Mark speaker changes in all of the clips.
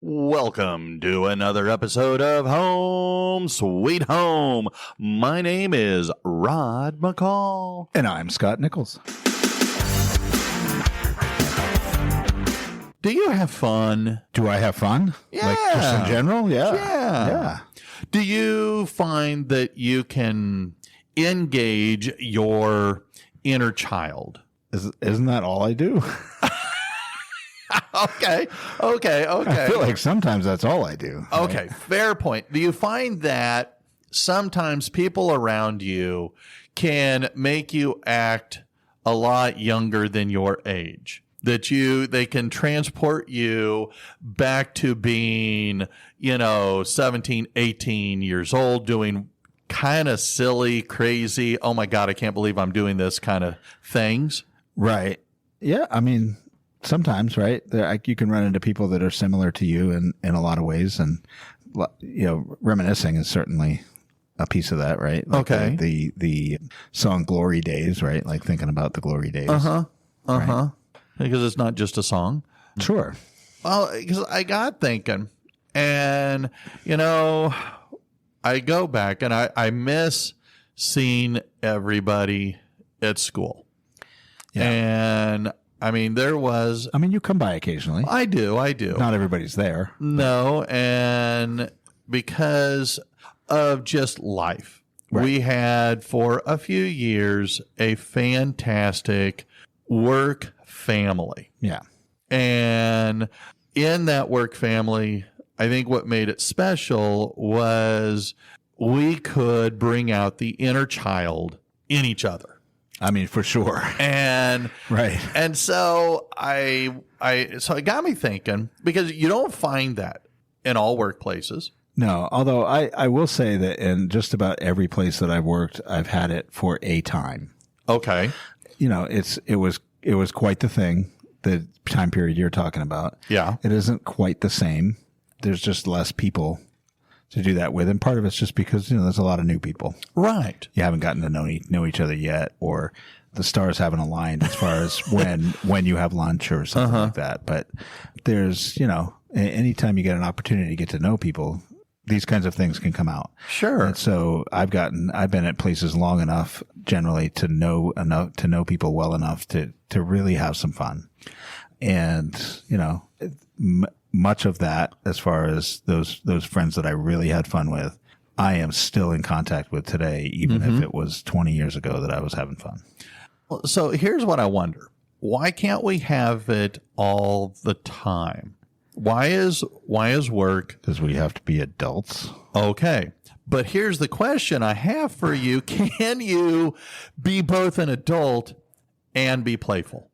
Speaker 1: Welcome to another episode of Home Sweet Home. My name is Rod McCall.
Speaker 2: And I'm Scott Nichols.
Speaker 1: Do you have fun?
Speaker 2: Do I have fun?
Speaker 1: Yeah.
Speaker 2: Like just in general? Yeah.
Speaker 1: Yeah. Do you find that you can engage your inner child?
Speaker 2: Isn't that all I do?
Speaker 1: Okay.
Speaker 2: I feel like sometimes that's all I do. Right?
Speaker 1: Okay, fair point. Do you find that sometimes people around you can make you act a lot younger than your age? That they can transport you back to being, 17, 18 years old, doing kind of silly, crazy, oh my God, I can't believe I'm doing this kind of things?
Speaker 2: Right. Yeah. I mean, sometimes, right? You can run into people that are similar to you in a lot of ways. And, reminiscing is certainly a piece of that, right? Like
Speaker 1: okay.
Speaker 2: The song Glory Days, right? Like thinking about the glory days.
Speaker 1: Right? Because it's not just a song.
Speaker 2: Sure.
Speaker 1: Well, because I got thinking, and, I go back and I miss seeing everybody at school. Yeah. And I mean, you come by occasionally. I do.
Speaker 2: Not everybody's there.
Speaker 1: No. And because of just life, right. We had for a few years a fantastic work family.
Speaker 2: Yeah.
Speaker 1: And in that work family, I think what made it special was we could bring out the inner child in each other.
Speaker 2: I mean, for sure.
Speaker 1: And
Speaker 2: right.
Speaker 1: And so so it got me thinking, because you don't find that in all workplaces.
Speaker 2: No, although I will say that in just about every place that I've worked, I've had it for a time.
Speaker 1: Okay.
Speaker 2: It was quite the thing, the time period you're talking about.
Speaker 1: Yeah.
Speaker 2: It isn't quite the same. There's just less people to do that with. And part of it's just because, there's a lot of new people. Right. You haven't gotten to know each other yet, or the stars haven't aligned as far as when you have lunch or something like that. But there's, anytime you get an opportunity to get to know people, these kinds of things can come out.
Speaker 1: Sure.
Speaker 2: And so I've been at places long enough generally to know people well enough to really have some fun. And, much of that, as far as those friends that I really had fun with, I am still in contact with today, even if it was 20 years ago that I was having fun.
Speaker 1: Well, so here's what I wonder. Why can't we have it all the time? Why is work?
Speaker 2: Because we have to be adults.
Speaker 1: Okay. But here's the question I have for you. Can you be both an adult and be playful?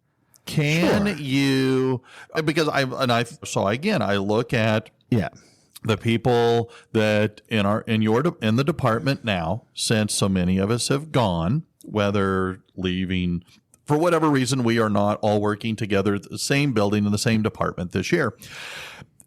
Speaker 1: Can you, because I look at the people that in the department now, since so many of us have gone, whether leaving for whatever reason, we are not all working together at the same building in the same department this year.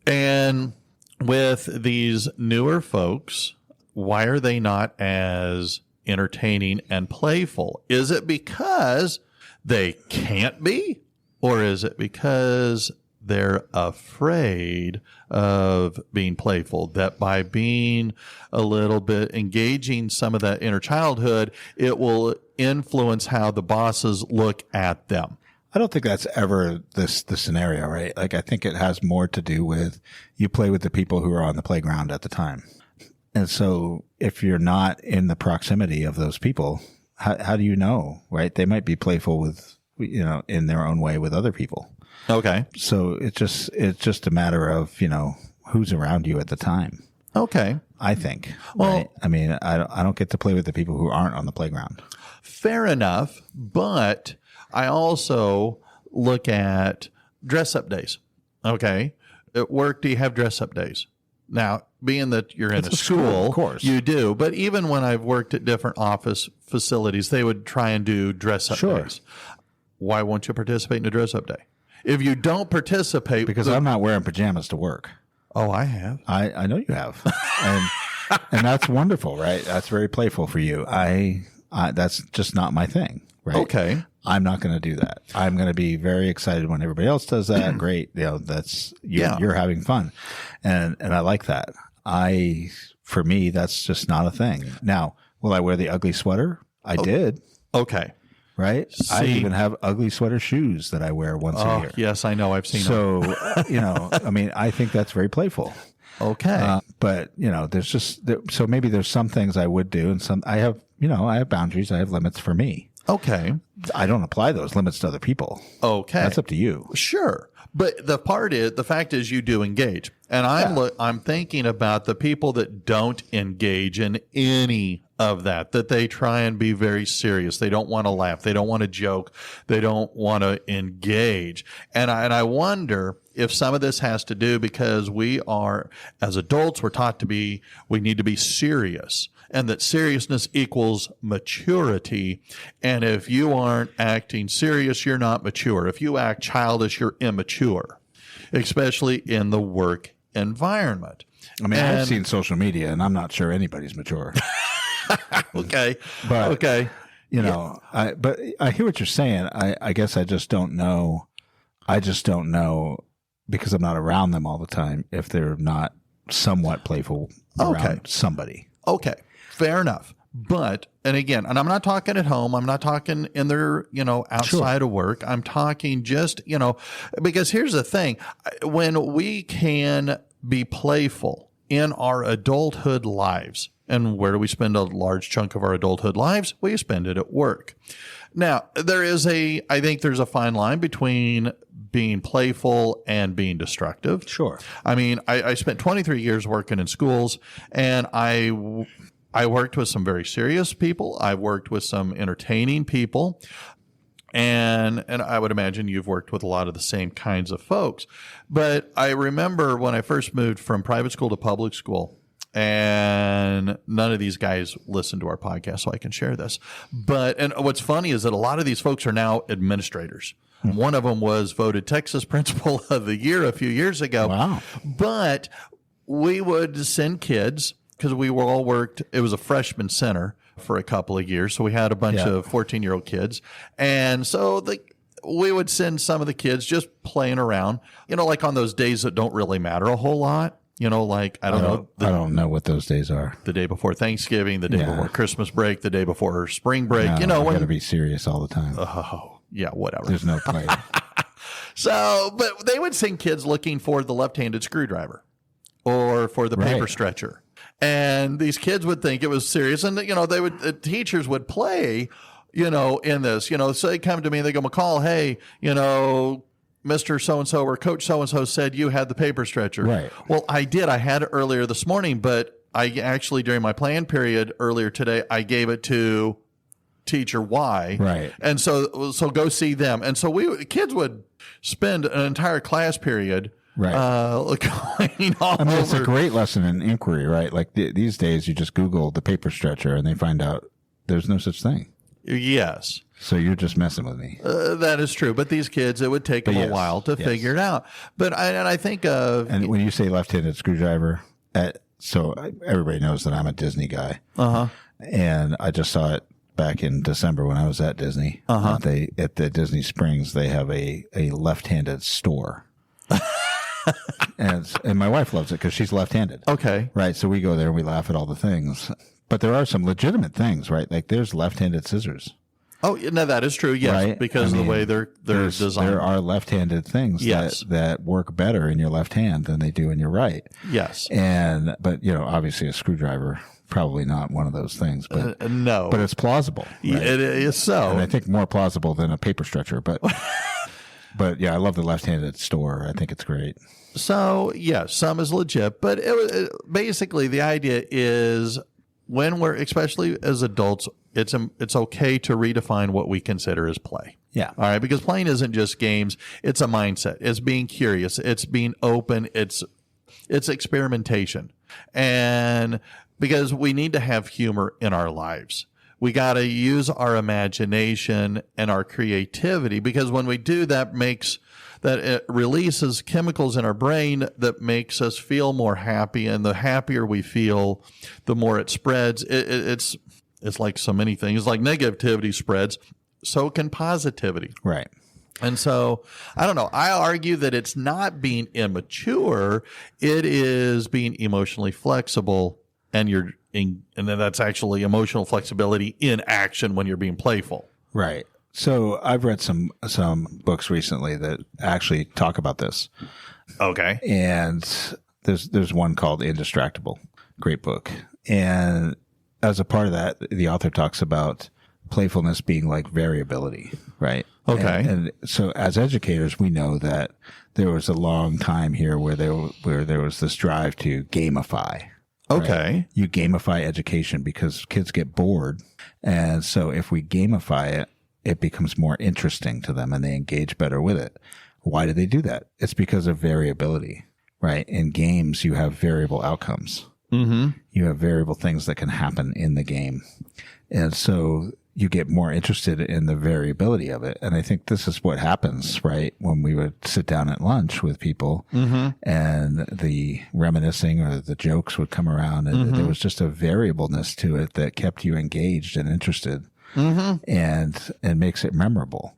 Speaker 1: And with these newer folks, why are they not as entertaining and playful? Is it because they can't be? Or is it because they're afraid of being playful, that by being a little bit engaging some of that inner childhood, it will influence how the bosses look at them?
Speaker 2: I don't think that's ever the scenario, right? Like, I think it has more to do with you play with the people who are on the playground at the time. And so if you're not in the proximity of those people, how do you know, right? They might be playful with, in their own way with other people.
Speaker 1: Okay.
Speaker 2: So it's just a matter of, who's around you at the time.
Speaker 1: Okay.
Speaker 2: I think.
Speaker 1: Well,
Speaker 2: right? I mean, I don't get to play with the people who aren't on the playground.
Speaker 1: Fair enough. But I also look at dress up days. Okay. At work, do you have dress up days? Now, being that you're in a school,
Speaker 2: of course,
Speaker 1: you do. But even when I've worked at different office facilities, they would try and do dress up days. Why won't you participate in a dress up day? If you don't participate,
Speaker 2: because I'm not wearing pajamas to work.
Speaker 1: Oh, I have.
Speaker 2: I know you have, and that's wonderful, right? That's very playful for you. That's just not my thing, right?
Speaker 1: Okay.
Speaker 2: I'm not going to do that. I'm going to be very excited when everybody else does that. Great. That's, you're having fun. And I like that. For me, that's just not a thing. Now, will I wear the ugly sweater? I did.
Speaker 1: Okay.
Speaker 2: Right. I even have ugly sweater shoes that I wear once a year.
Speaker 1: Yes, I know. I've seen
Speaker 2: them. So, I mean, I think that's very playful.
Speaker 1: Okay.
Speaker 2: But, there's just, so maybe there's some things I would do and some, I have boundaries. I have limits for me.
Speaker 1: Okay.
Speaker 2: I don't apply those limits to other people.
Speaker 1: Okay.
Speaker 2: That's up to you.
Speaker 1: Sure. But the fact is you do engage. And I'm thinking about the people that don't engage in any of that they try and be very serious. They don't want to laugh. They don't want to joke. They don't want to engage. And I wonder if some of this has to do because we are, as adults, we're taught we need to be serious. And that seriousness equals maturity. And if you aren't acting serious, you're not mature. If you act childish, you're immature, especially in the work environment.
Speaker 2: I mean, I've seen social media, and I'm not sure anybody's mature.
Speaker 1: Okay.
Speaker 2: But,
Speaker 1: okay.
Speaker 2: But I hear what you're saying. I guess I just don't know. I just don't know because I'm not around them all the time if they're not somewhat playful around somebody.
Speaker 1: Okay. Fair enough. But, and I'm not talking at home. I'm not talking in their, outside of work. I'm talking just, because here's the thing. When we can be playful in our adulthood lives, and where do we spend a large chunk of our adulthood lives? We spend it at work. Now, I think there's a fine line between being playful and being destructive.
Speaker 2: Sure.
Speaker 1: I mean, I spent 23 years working in schools, and I worked with some very serious people. I've worked with some entertaining people. And I would imagine you've worked with a lot of the same kinds of folks. But I remember when I first moved from private school to public school, and none of these guys listen to our podcast, so I can share this. And what's funny is that a lot of these folks are now administrators. One of them was voted Texas Principal of the Year a few years ago.
Speaker 2: Wow.
Speaker 1: But we would send kids, because we were all worked, it was a freshman center for a couple of years. So we had a bunch of 14-year-old kids. And so we would send some of the kids just playing around, like on those days that don't really matter a whole lot. Like, I
Speaker 2: don't know what those days are.
Speaker 1: The day before Thanksgiving, the day before Christmas break, the day before spring break,
Speaker 2: I got to be serious all the time.
Speaker 1: Oh, yeah, whatever.
Speaker 2: There's no play.
Speaker 1: So, but they would send kids looking for the left-handed screwdriver or for the paper stretcher. And these kids would think it was serious. And, the teachers would play, in this, so they come to me and they go, McCall, hey, Mr. So-and-so or Coach so-and-so said you had the paper stretcher.
Speaker 2: Right.
Speaker 1: Well, I did. I had it earlier this morning, but I actually, during my plan period earlier today, I gave it to teacher Y.
Speaker 2: Right.
Speaker 1: And so go see them. And so kids would spend an entire class period going all over.
Speaker 2: It's a great lesson in inquiry, right? Like these days, you just Google the paper stretcher and they find out there's no such thing.
Speaker 1: Yes.
Speaker 2: So you're just messing with me.
Speaker 1: That is true. But these kids, it would take them a while to figure it out. But I think of...
Speaker 2: And when you say left-handed screwdriver, so everybody knows that I'm a Disney guy.
Speaker 1: Uh-huh.
Speaker 2: And I just saw it back in December when I was at Disney.
Speaker 1: Uh-huh.
Speaker 2: At the Disney Springs, they have a left-handed store. and my wife loves it because she's left-handed.
Speaker 1: Okay.
Speaker 2: Right. So we go there and we laugh at all the things. But there are some legitimate things, right? Like there's left-handed scissors.
Speaker 1: Oh, no, that is true. Yes,
Speaker 2: right?
Speaker 1: because of the way they're designed.
Speaker 2: There are left-handed things that work better in your left hand than they do in your right.
Speaker 1: Yes.
Speaker 2: But obviously a screwdriver, probably not one of those things, but
Speaker 1: no.
Speaker 2: But it's plausible. Right?
Speaker 1: It is so.
Speaker 2: And I think more plausible than a paper stretcher, but but yeah, I love the left-handed store. I think it's great.
Speaker 1: So, yeah, some is legit, but basically the idea is when we're, especially as adults, it's okay to redefine what we consider as play.
Speaker 2: Yeah.
Speaker 1: All right. Because playing isn't just games. It's a mindset. It's being curious. It's being open. It's experimentation. And because we need to have humor in our lives, we got to use our imagination and our creativity, because when we do that, it releases chemicals in our brain that makes us feel more happy. And the happier we feel, the more it spreads. It's like so many things. Like negativity spreads. so can positivity.
Speaker 2: Right.
Speaker 1: And so, I don't know. I argue that it's not being immature. It is being emotionally flexible, and then that's actually emotional flexibility in action when you're being playful.
Speaker 2: Right. So I've read some books recently that actually talk about this.
Speaker 1: Okay.
Speaker 2: And there's one called Indistractable. Great book. And as a part of that, the author talks about playfulness being like variability, right?
Speaker 1: Okay.
Speaker 2: And so as educators, we know that there was a long time here where there was this drive to gamify.
Speaker 1: Okay.
Speaker 2: Right? You gamify education because kids get bored. And so if we gamify it, it becomes more interesting to them and they engage better with it. Why do they do that? It's because of variability, right? In games, you have variable outcomes. Mm-hmm. You have variable things that can happen in the game. And so you get more interested in the variability of it. And I think this is what happens, right? When we would sit down at lunch with people and the reminiscing or the jokes would come around and there was just a variableness to it that kept you engaged and interested and makes it memorable.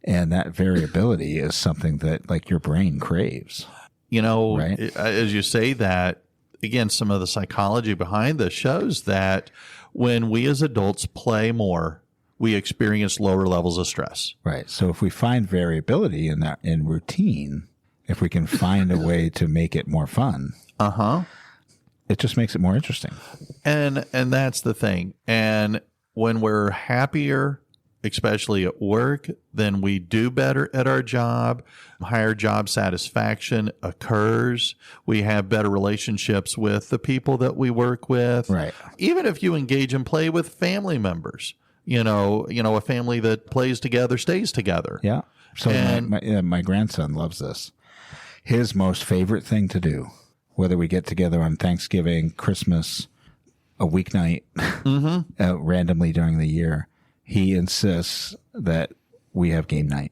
Speaker 2: And that variability is something that like your brain craves.
Speaker 1: You know,
Speaker 2: right?
Speaker 1: As you say that, again, some of the psychology behind this shows that when we as adults play more, we experience lower levels of stress.
Speaker 2: Right. So if we find variability in routine, if we can find a way to make it more fun, it just makes it more interesting.
Speaker 1: And that's the thing. And when we're happier, especially at work, then we do better at our job. Higher job satisfaction occurs. We have better relationships with the people that we work with.
Speaker 2: Right.
Speaker 1: Even if you engage and play with family members, a family that plays together stays together.
Speaker 2: Yeah. So my grandson loves this. His most favorite thing to do, whether we get together on Thanksgiving, Christmas, a weeknight, randomly during the year, he insists that we have game night.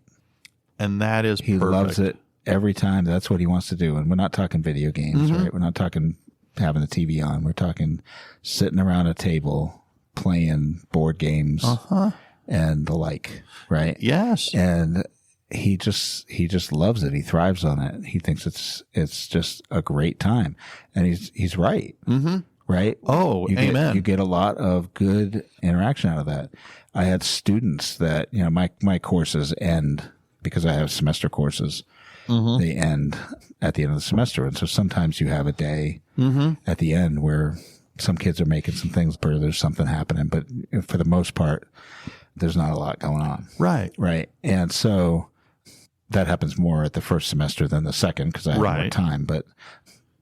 Speaker 1: And that is
Speaker 2: He
Speaker 1: perfect.
Speaker 2: loves it every time. That's what he wants to do. And we're not talking video games, right? We're not talking having the TV on. We're talking sitting around a table, playing board games and the like, right?
Speaker 1: Yes.
Speaker 2: And he just loves it. He thrives on it. He thinks it's just a great time. And he's right. Right?
Speaker 1: Oh, amen.
Speaker 2: You get a lot of good interaction out of that. I had students that, my courses end because I have semester courses. They end at the end of the semester. And so sometimes you have a day at the end where some kids are making some things, but there's something happening. But for the most part, there's not a lot going on.
Speaker 1: Right.
Speaker 2: Right. And so that happens more at the first semester than the second because I have more time. But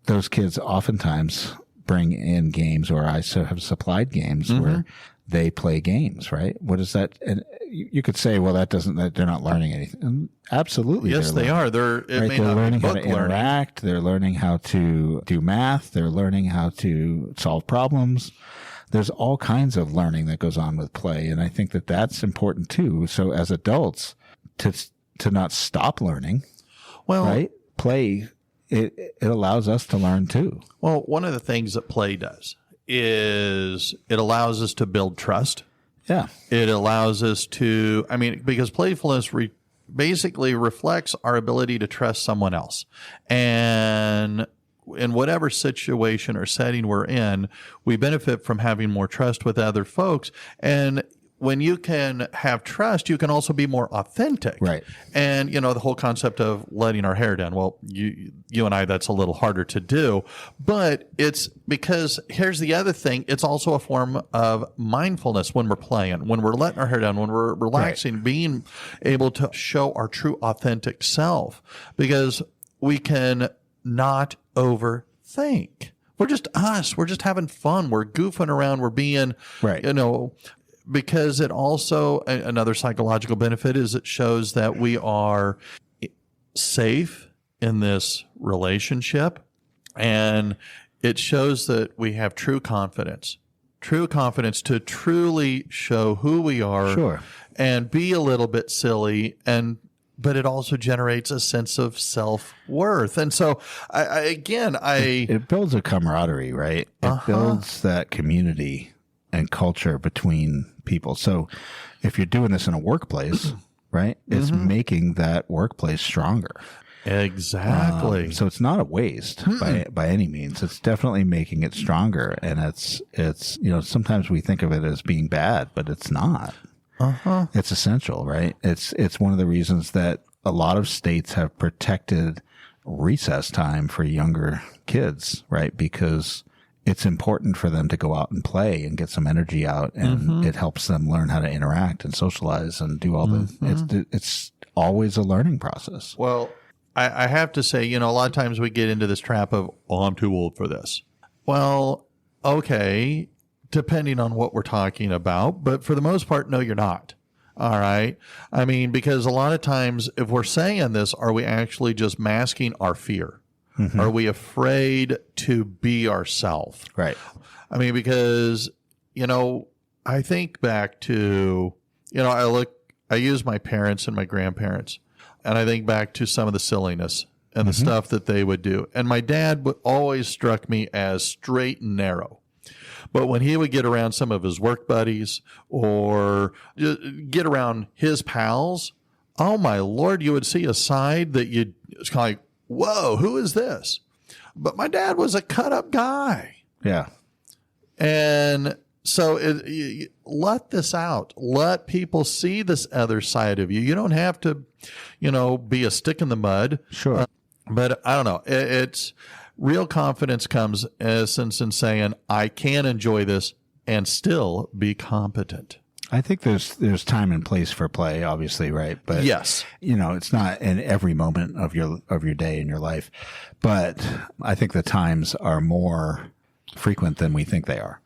Speaker 2: those kids oftentimes bring in games, or I have supplied games where they play games, right? What is that? And you could say, well, they're not learning anything. And absolutely.
Speaker 1: Yes, they are. They're
Speaker 2: learning how to interact. They're learning how to do math. They're learning how to solve problems. There's all kinds of learning that goes on with play. And I think that that's important too. So as adults, to not stop learning, right? Play, it allows us to learn too.
Speaker 1: Well, one of the things that play does is it allows us to build trust.
Speaker 2: Yeah.
Speaker 1: It allows us to, because playfulness basically reflects our ability to trust someone else. And in whatever situation or setting we're in, we benefit from having more trust with other folks. And when you can have trust, you can also be more authentic.
Speaker 2: Right.
Speaker 1: And, the whole concept of letting our hair down. Well, you and I, that's a little harder to do. But it's because here's the other thing. It's also a form of mindfulness when we're playing, when we're letting our hair down, when we're relaxing, being able to show our true authentic self, because we can not overthink. We're just us. We're just having fun. We're goofing around. We're being, because it also, another psychological benefit is it shows that we are safe in this relationship, and it shows that we have true confidence to truly show who we are and be a little bit silly, but it also generates a sense of self-worth. And so it
Speaker 2: builds a camaraderie, right? It builds that community. and culture between people. So if you're doing this in a workplace, right, it's making that workplace stronger.
Speaker 1: Exactly.
Speaker 2: So it's not a waste by any means. It's definitely making it stronger. And it's, you know, sometimes we think of it as being bad, but it's not. It's essential, right? It's one of the reasons that a lot of states have protected recess time for younger kids, right? Because it's important for them to go out and play and get some energy out, and it helps them learn how to interact and socialize and do all the, it's always a learning process.
Speaker 1: Well, I have to say, you know, a lot of times we get into this trap of, oh, I'm too old for this. Well, okay, depending on what we're talking about, but for the most part, no, you're not. All right. I mean, because a lot of times if we're saying this, are we actually just masking our fear? Are we afraid to be ourselves?
Speaker 2: Right.
Speaker 1: I mean, because, you know, I think back to, you know, I use my parents and my grandparents, and I think back to some of the silliness and the stuff that they would do. And my dad always struck me as straight and narrow. But when he would get around some of his work buddies or get around his pals, oh my Lord, you would see a side that it's kind of like, whoa, who is this? But my dad was a cut up guy.
Speaker 2: Yeah.
Speaker 1: And so let this out. Let people see this other side of you. You don't have to, you know, be a stick in the mud.
Speaker 2: Sure.
Speaker 1: But I don't know. It's real confidence comes essence in saying, I can enjoy this and still be competent.
Speaker 2: I think there's time and place for play, obviously, right? But
Speaker 1: yes,
Speaker 2: you know, it's not in every moment of your day in your life. But I think the times are more frequent than we think they are.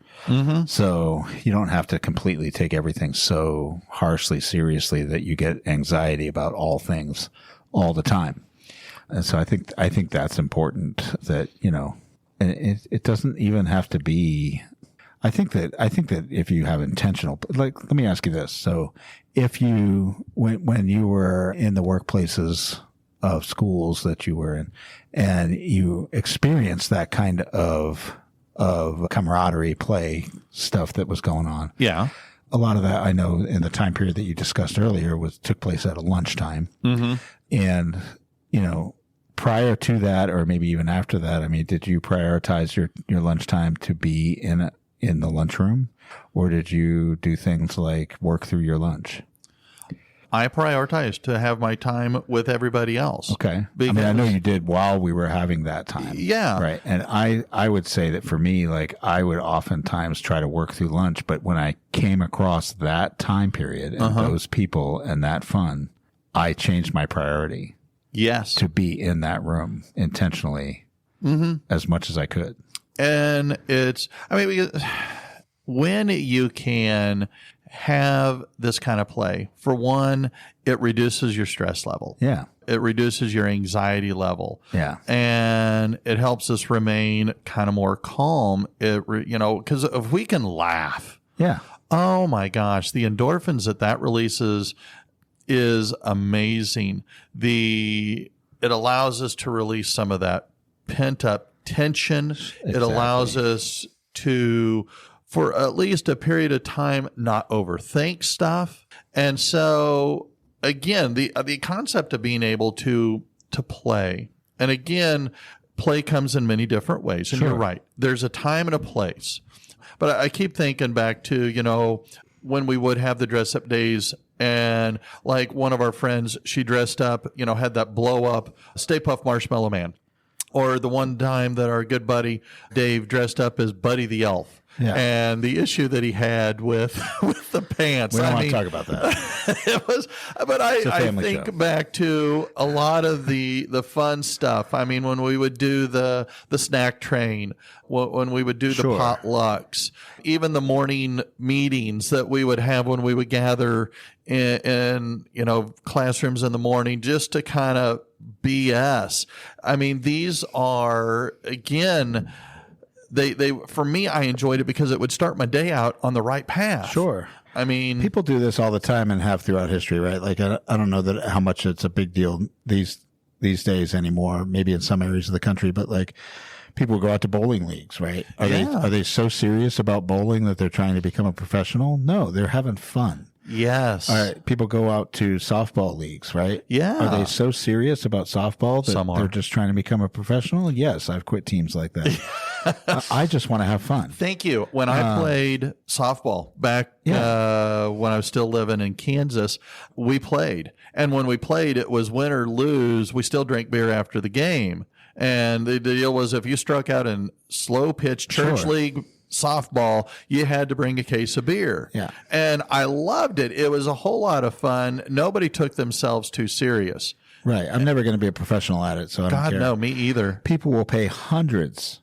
Speaker 2: So you don't have to completely take everything so harshly seriously that you get anxiety about all things all the time. And so I think that's important, that, you know, and it doesn't even have to be. I think that if you have intentional, like, let me ask you this. So if you, when you were in the workplaces of schools that you were in, and you experienced that kind of camaraderie play stuff that was going on.
Speaker 1: Yeah.
Speaker 2: A lot of that, I know, in the time period that you discussed earlier, took place at a lunchtime. And, you know, prior to that, or maybe even after that, I mean, did you prioritize your lunchtime to be in the lunchroom, or did you do things like work through your lunch?
Speaker 1: I prioritized to have my time with everybody else.
Speaker 2: Okay.
Speaker 1: Because,
Speaker 2: I mean, I know you did while we were having that time.
Speaker 1: Yeah.
Speaker 2: Right. And I would say that for me, like, I would oftentimes try to work through lunch, but when I came across that time period and those people and that fun, I changed my priority.
Speaker 1: Yes.
Speaker 2: To be in that room intentionally as much as I could.
Speaker 1: And it's, I mean, because when you can have this kind of play, for one, it reduces your stress level.
Speaker 2: Yeah.
Speaker 1: It reduces your anxiety level.
Speaker 2: Yeah.
Speaker 1: And it helps us remain kind of more calm. You know, because if we can laugh.
Speaker 2: Yeah.
Speaker 1: Oh my gosh, the endorphins that releases is amazing. It allows us to release some of that pent up tension. Exactly. It allows us to, for at least a period of time, not overthink stuff. And so, again, the concept of being able to play, and again, play comes in many different ways. And You're right. There's a time and a place. But I keep thinking back to, you know, when we would have the dress up days, and like one of our friends, she dressed up, you know, had that blow up Stay Puft Marshmallow Man. Or the one time that our good buddy Dave dressed up as Buddy the Elf. Yeah. And the issue that he had with the pants.
Speaker 2: We don't want to talk about that.
Speaker 1: It was, but I think back to a lot of the fun stuff. I mean, when we would do the snack train, when we would do the potlucks, even the morning meetings that we would have when we would gather in you know, classrooms in the morning, just to kind of BS. I mean, these are, again, they for me, I enjoyed it because it would start my day out on the right path.
Speaker 2: Sure.
Speaker 1: I mean,
Speaker 2: people do this all the time and have throughout history, right? Like, I don't know that how much it's a big deal these days anymore, maybe in some areas of the country, but like, People go out to bowling leagues, right?
Speaker 1: Yeah.
Speaker 2: Are they so serious about bowling that they're trying to become a professional? No, they're having fun.
Speaker 1: Yes.
Speaker 2: All right. People go out to softball leagues, right?
Speaker 1: Yeah.
Speaker 2: Are they so serious about softball that they're just trying to become a professional? Yes, I've quit teams like that. I just want to have fun.
Speaker 1: Thank you. When I played softball back when I was still living in Kansas, we played. And when we played, it was win or lose. We still drank beer after the game. And the deal was if you struck out in slow pitch church league softball, you had to bring a case of beer.
Speaker 2: Yeah.
Speaker 1: And I loved it. It was a whole lot of fun. Nobody took themselves too serious.
Speaker 2: Right. I'm never going to be a professional at it, so I don't care.
Speaker 1: God, no, me either.
Speaker 2: People will pay hundreds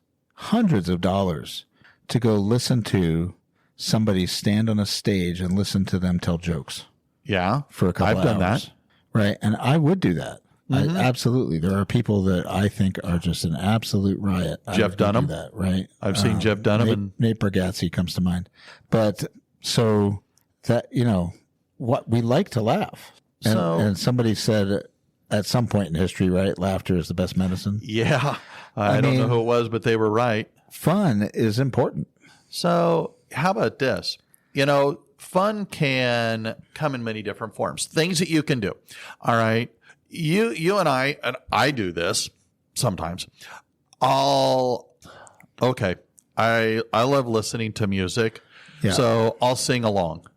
Speaker 2: of dollars to go listen to somebody stand on a stage and listen to them tell jokes.
Speaker 1: Yeah.
Speaker 2: For a couple
Speaker 1: I've done
Speaker 2: hours.
Speaker 1: that.
Speaker 2: Right. And I would do that. Absolutely. There are people that I think are just an absolute riot.
Speaker 1: Jeff Dunham.
Speaker 2: That, right.
Speaker 1: I've seen Jeff Dunham.
Speaker 2: Nate Bargatze comes to mind. But so that, what we like to laugh. And somebody said at some point in history, right, laughter is the best medicine.
Speaker 1: Yeah. I don't know who it was, but they were right.
Speaker 2: Fun is important.
Speaker 1: So how about this? Fun can come in many different forms. Things that you can do. All right. You and I do this sometimes. I love listening to music. Yeah. So I'll sing along.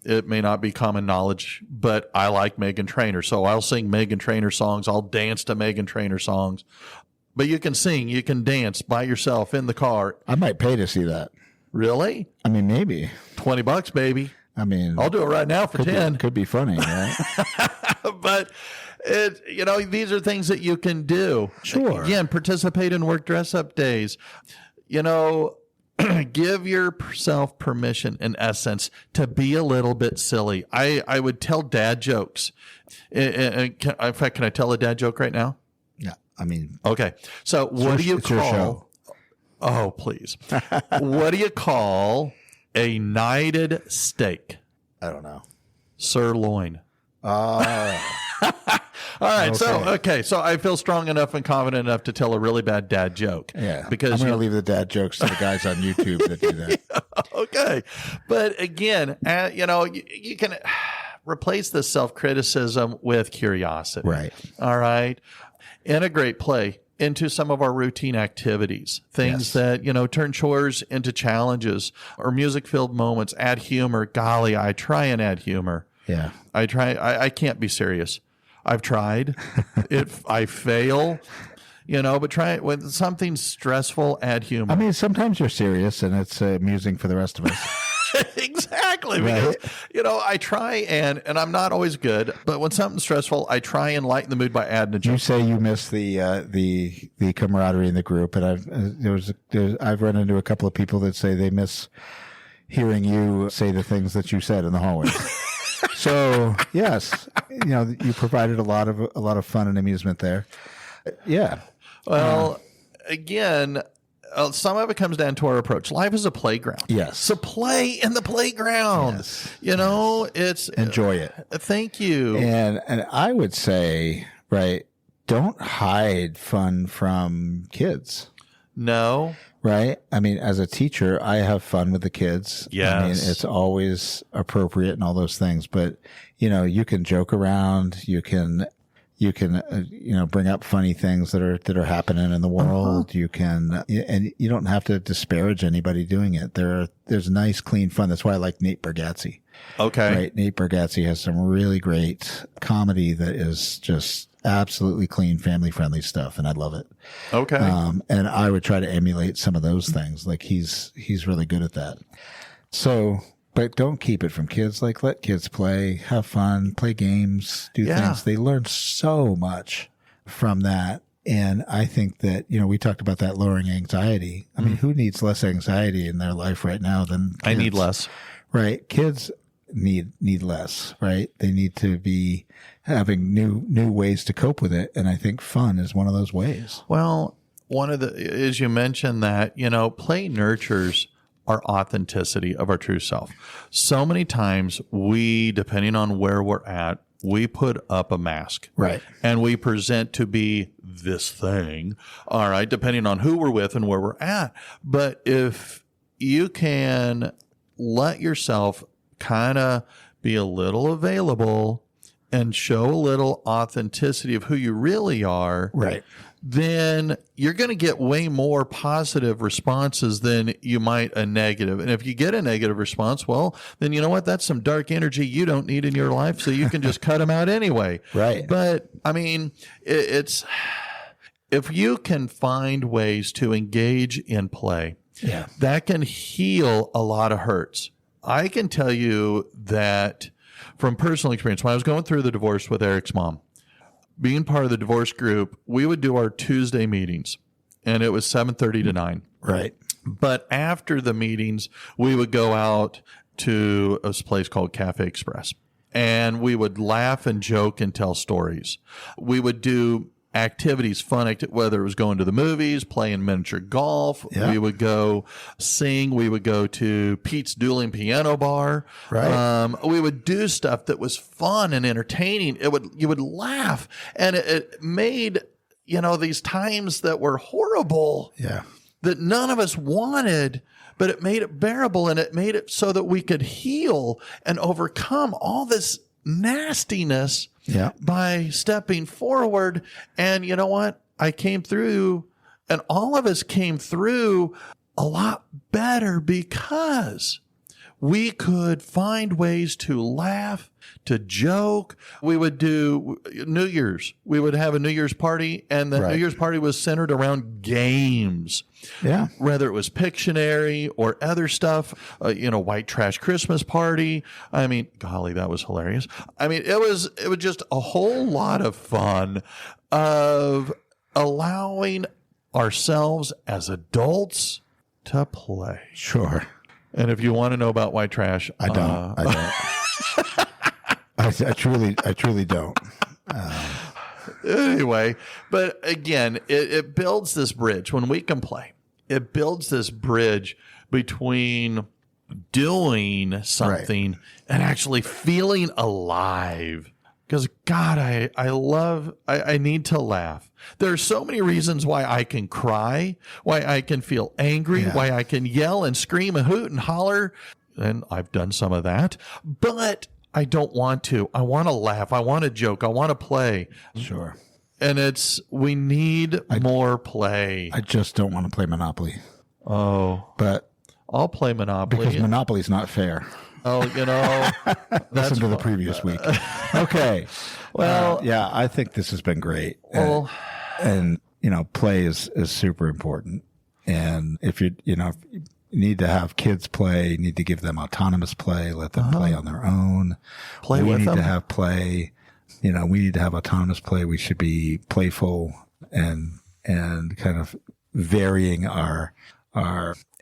Speaker 1: It may not be common knowledge, but I like Meghan Trainor. So I'll sing Meghan Trainor songs. I'll dance to Meghan Trainor songs. But you can sing, you can dance by yourself in the car.
Speaker 2: I might pay to see that.
Speaker 1: Really?
Speaker 2: I mean, maybe.
Speaker 1: $20, baby.
Speaker 2: I mean,
Speaker 1: I'll do it right now for 10.
Speaker 2: Could be funny, right?
Speaker 1: But these are things that you can do.
Speaker 2: Sure.
Speaker 1: Again, participate in work dress-up days. Give yourself permission, in essence, to be a little bit silly. I would tell dad jokes. In fact, can I tell a dad joke right now?
Speaker 2: Yeah. I mean,
Speaker 1: okay. So what do you
Speaker 2: call? Your show.
Speaker 1: Oh, please. What do you call a knighted steak?
Speaker 2: I don't know.
Speaker 1: Sirloin.
Speaker 2: All
Speaker 1: right. So I feel strong enough and confident enough to tell a really bad dad joke.
Speaker 2: Yeah.
Speaker 1: Because
Speaker 2: I'm going to leave the dad jokes to the guys on YouTube that do that.
Speaker 1: Okay. But again, you can replace the self-criticism with curiosity.
Speaker 2: Right.
Speaker 1: All right. Integrate play into some of our routine activities, things that, turn chores into challenges or music-filled moments, add humor. Golly, I try and add humor.
Speaker 2: Yeah.
Speaker 1: I can't be serious. I've tried. I fail, but try it when something's stressful, add humor.
Speaker 2: I mean, sometimes you're serious and it's amusing for the rest of us.
Speaker 1: Exactly. Because, I try and I'm not always good, but when something's stressful, I try and lighten the mood by adding a joke.
Speaker 2: You say you miss the camaraderie in the group, and I've run into a couple of people that say they miss hearing you say the things that you said in the hallway. So yes, you provided a lot of fun and amusement there. Yeah.
Speaker 1: Well, again, some of it comes down to our approach. Life is a playground.
Speaker 2: Yes.
Speaker 1: So play in the playground.
Speaker 2: Yes.
Speaker 1: It's
Speaker 2: enjoy it.
Speaker 1: Thank you.
Speaker 2: And I would say, right, don't hide fun from kids.
Speaker 1: No.
Speaker 2: Right? I mean, as a teacher, I have fun with the kids.
Speaker 1: Yes.
Speaker 2: I mean, it's always appropriate and all those things, but you can joke around, you can bring up funny things that are happening in the world. You can, and you don't have to disparage anybody doing it. There's nice, clean fun. That's why I like Nate Bargatze.
Speaker 1: Okay.
Speaker 2: Right. Nate Bargatze has some really great comedy that is just absolutely clean, family friendly stuff. And I love it.
Speaker 1: Okay.
Speaker 2: And I would try to emulate some of those things. Like he's really good at that. So, but don't keep it from kids. Like, let kids play, have fun, play games, do things. They learn so much from that. And I think that, we talked about that lowering anxiety. I mean, who needs less anxiety in their life right now than kids?
Speaker 1: I need less.
Speaker 2: Right. Kids need less, right? They need to be having new ways to cope with it. And I think fun is one of those ways.
Speaker 1: Well, as you mentioned that, play nurtures our authenticity of our true self. So many times we, depending on where we're at we put up a mask.
Speaker 2: Right.
Speaker 1: And we present to be this thing, all right, depending on who we're with and where we're at. But if you can let yourself kind of be a little available and show a little authenticity of who you really are,
Speaker 2: right,
Speaker 1: then you're going to get way more positive responses than you might a negative. And if you get a negative response, well, then you know what? That's some dark energy you don't need in your life, so you can just cut them out anyway.
Speaker 2: Right.
Speaker 1: But, I mean, it's if you can find ways to engage in play, that can heal a lot of hurts. I can tell you that from personal experience, when I was going through the divorce with Eric's mom, being part of the divorce group, we would do our Tuesday meetings, and it was 7:30 to 9.
Speaker 2: Right.
Speaker 1: But after the meetings, we would go out to a place called Cafe Express, and we would laugh and joke and tell stories. We would do activities, whether it was going to the movies, playing miniature golf.
Speaker 2: Yeah.
Speaker 1: We would go sing. We would go to Pete's Dueling Piano Bar.
Speaker 2: Right.
Speaker 1: We would do stuff that was fun and entertaining. You would laugh, and it made, these times that were horrible, that none of us wanted, but it made it bearable, and it made it so that we could heal and overcome all this nastiness by stepping forward. And you know what? I came through, and all of us came through a lot better because we could find ways to laugh, to joke. We would do New Year's. We would have a New Year's party, and the New Year's party was centered around games.
Speaker 2: Yeah.
Speaker 1: Whether it was Pictionary or other stuff, White Trash Christmas Party. I mean, golly, that was hilarious. I mean, it was just a whole lot of fun of allowing ourselves as adults to play.
Speaker 2: Sure.
Speaker 1: And if you want to know about white trash,
Speaker 2: I don't. I truly don't.
Speaker 1: Anyway, but again, it builds this bridge when we can play. It builds this bridge between doing something and actually feeling alive. Because God, I need to laugh. There are so many reasons why I can cry, why I can feel angry, why I can yell and scream and hoot and holler. And I've done some of that, but I don't want to. I want to laugh. I want to joke. I want to play.
Speaker 2: Sure.
Speaker 1: And we need more play.
Speaker 2: I just don't want to play Monopoly.
Speaker 1: Oh.
Speaker 2: But
Speaker 1: I'll play Monopoly.
Speaker 2: Because Monopoly's not fair.
Speaker 1: Oh,
Speaker 2: listen to the previous week. Okay. Well, I think this has been great.
Speaker 1: Well,
Speaker 2: and play is super important. And if you need to have kids play, you need to give them autonomous play, let them play on their own.
Speaker 1: We need
Speaker 2: to have play. We need to have autonomous play. We should be playful and kind of varying our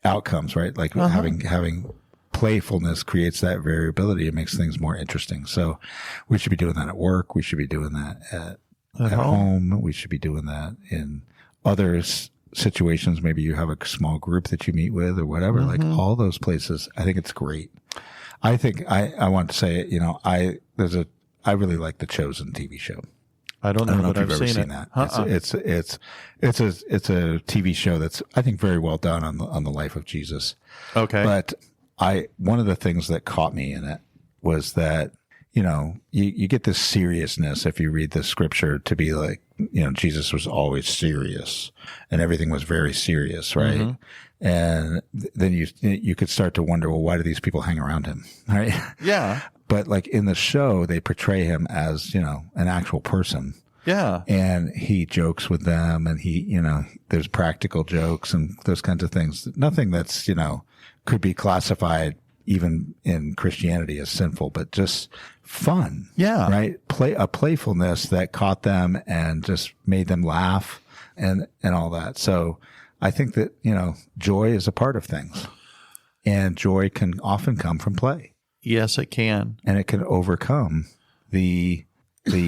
Speaker 2: outcomes, right? Like having playfulness creates that variability. It makes things more interesting. So we should be doing that at work. We should be doing that at home. We should be doing that in other situations. Maybe you have a small group that you meet with or whatever, like all those places. I think it's great. I think I want to say, I really like the Chosen TV show.
Speaker 1: I don't know
Speaker 2: if you've ever seen that. It's a TV show that's, I think, very well done on the life of Jesus.
Speaker 1: Okay.
Speaker 2: But one of the things that caught me in it was that, you get this seriousness if you read the scripture to be like, Jesus was always serious and everything was very serious, right? Mm-hmm. And then you could start to wonder, well, why do these people hang around him? Right?
Speaker 1: Yeah.
Speaker 2: But like in the show, they portray him as, an actual person.
Speaker 1: Yeah.
Speaker 2: And he jokes with them and there's practical jokes and those kinds of things. Nothing that's, could be classified even in Christianity as sinful, but just fun.
Speaker 1: Yeah.
Speaker 2: Right. A playfulness that caught them and just made them laugh and all that. So I think that, joy is a part of things, and joy can often come from play.
Speaker 1: Yes, it can.
Speaker 2: And it can overcome the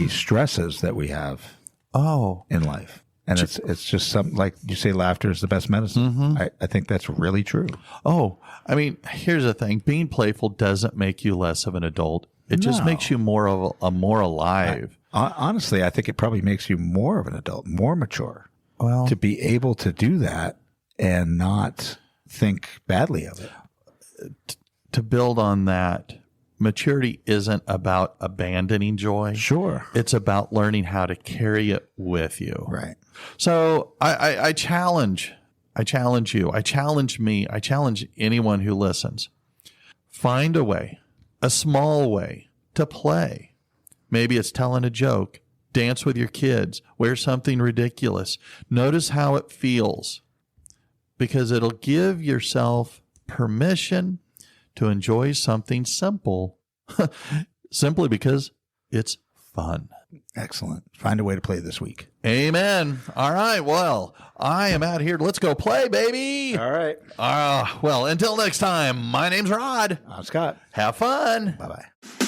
Speaker 2: stresses that we have in life. And it's just something, like you say, laughter is the best medicine. Mm-hmm. I think that's really true.
Speaker 1: Oh, I mean, here's the thing. Being playful doesn't make you less of an adult. It just makes you more alive.
Speaker 2: Honestly, I think it probably makes you more of an adult, more mature.
Speaker 1: Well,
Speaker 2: to be able to do that and not think badly of it.
Speaker 1: To build on that, maturity isn't about abandoning joy.
Speaker 2: Sure.
Speaker 1: It's about learning how to carry it with you.
Speaker 2: Right.
Speaker 1: So I challenge you. I challenge me. I challenge anyone who listens. Find a way, a small way to play. Maybe it's telling a joke, dance with your kids, wear something ridiculous. Notice how it feels, because it'll give yourself permission to enjoy something simple simply because it's fun.
Speaker 2: Excellent. Find a way to play this week.
Speaker 1: Amen. All right. Well, I am out here. Let's go play, baby.
Speaker 2: All right.
Speaker 1: Well, until next time, my name's Rod.
Speaker 2: I'm Scott.
Speaker 1: Have fun.
Speaker 2: Bye-bye.